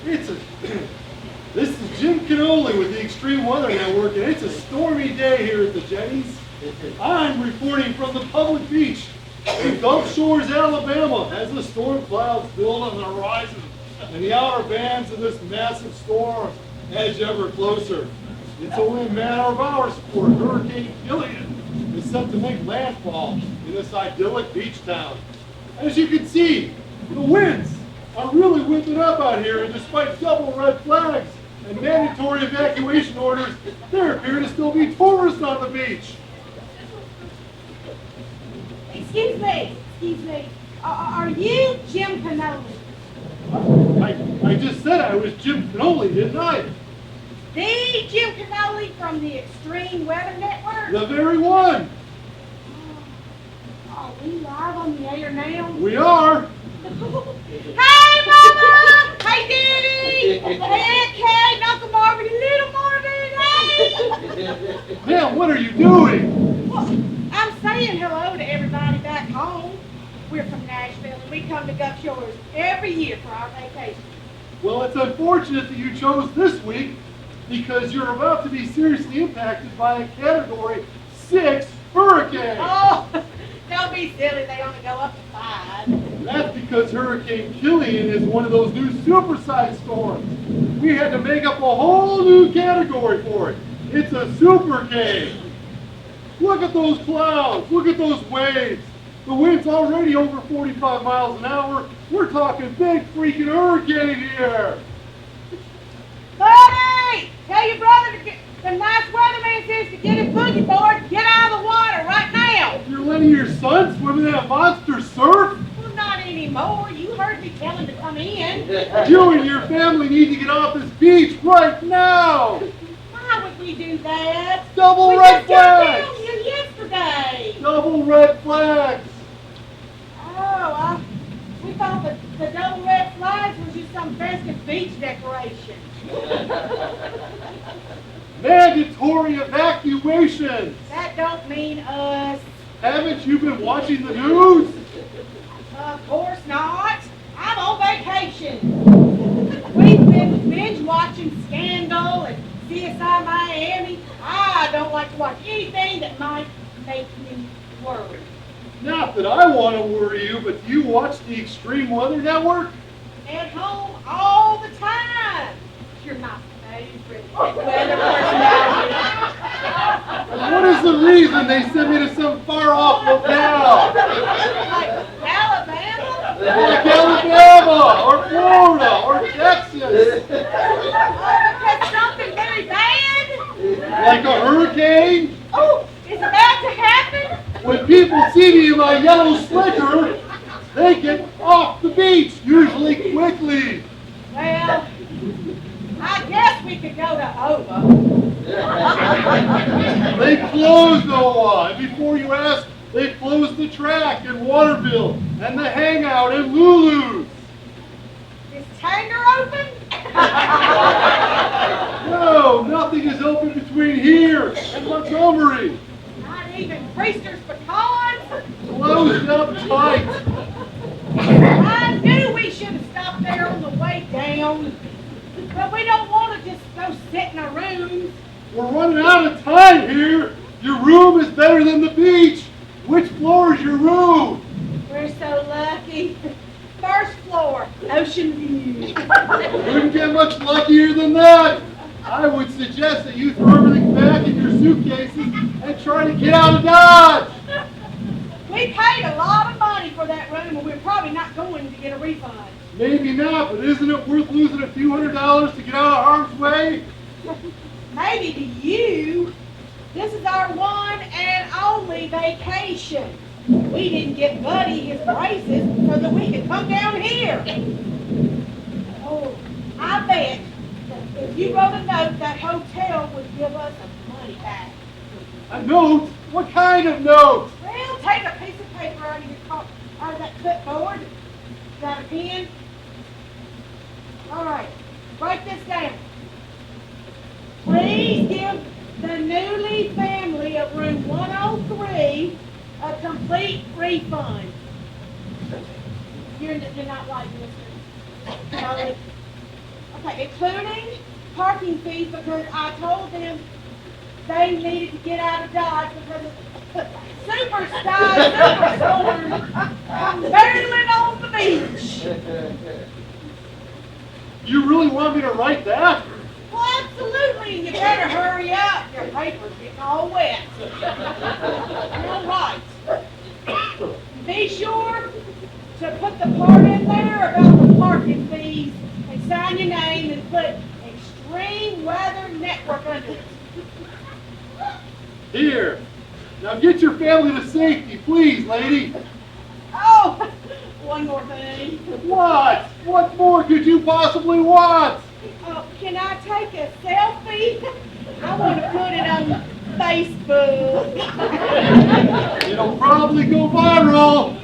It's a, this is Jim Canoli with the Extreme Weather Network, and it's a stormy day here at the Jetties. I'm reporting from the public beach in Gulf Shores, Alabama, as the storm clouds build on the horizon and the outer bands of this massive storm edge ever closer. It's only a matter of hours before Hurricane Killian is set to make landfall in this idyllic beach town. As you can see, the winds are really whipping up out here, and despite double red flags and mandatory evacuation orders, there appear to still be tourists on the beach. Excuse me. Are you Jim Canoli? I just said I was Jim Canoli, didn't I? The Jim Canoli from the Extreme Weather Network? The very one. Are we live on the air now? We are. Hey, Mama! Hey, Daddy! Hey, Kate, Uncle Marvin, little Marvin! Hey! Ma'am, what are you doing? Well, I'm saying hello to everybody back home. We're from Nashville, and we come to Gulf Shores every year for our vacation. Well, it's unfortunate that you chose this week because you're about to be seriously impacted by a Category 6 hurricane. Oh, don't be silly. They only go up to 5. That's because Hurricane Killian is one of those new supersized storms. We had to make up a whole new category for it. It's a supercane. Look at those clouds. Look at those waves. The wind's already over 45 miles an hour. We're talking big freaking hurricane here. Buddy! Tell your brother to get, the nice weatherman says to get his boogie board, get out of the water right now. You're letting your son swim in that monster surf? Well, not anymore. You heard me tell him to come in. You and your family need to get off this beach right now. Why would we do that? Double red flags. We just here yesterday. Double red flags. Oh, we thought the double red flags was just some festive beach decoration. Mandatory evacuations. That don't mean us. Haven't you been watching the news? Of course not. I'm on vacation. We've been binge watching Scandal and CSI Miami. I don't like to watch anything that might make me worry. Not that I want to worry you, but do you watch the Extreme Weather Network? At home all the time. You're my favorite weather personality. And what is the reason they sent me to some far-off locale? Like Alabama? Like Alabama, or Florida, or Texas. Oh, because something very bad? Like a hurricane? Oh, is about to happen? When people see me in my yellow slicker, they get off the beach, usually quickly. Well, I guess we could go to Ova. They closed Owa, and before you ask, they closed the track in Waterville and the hangout in Lulu's. Is Tanger open? No, nothing is open between here and Montgomery. Not even Priester's Pecans? Closed up tight. I knew we should have stopped there on the way down. But we don't want to just go sit in our rooms. We're running out of time here. Your room is better than the beach. Which floor is your room? We're so lucky. First floor, ocean view. Couldn't get much luckier than that. I would suggest that you throw everything back in your suitcases and try to get out of Dodge. We paid a lot of money for that room, and we're probably not going to get a refund. Maybe not, but isn't it worth losing a few $100s to get out of harm's way? Maybe to you. This is our one and only vacation. We didn't get Buddy his braces so that we could come down here. Oh, I bet that if you wrote a note, that hotel would give us some money back. A note? What kind of note? Well, take a piece of paper out of out of that clipboard. Got a pen? All right, write this down. Please give the Newly family of room 103 a complete refund. You're not like Mr. Charlie. Okay, including parking fees because I told them they needed to get out of Dodge because of superstorm come barreling on the beach. You really want me to write that? Well, absolutely, you better hurry up. Your paper's getting all wet. All right. Be sure to put the part in there about the parking fees and sign your name and put Extreme Weather Network under it. Here. Now get your family to safety, please, lady. Oh, one more thing. What? What more could you possibly want? Oh, can I take a selfie? I want to put it on Facebook. It'll probably go viral.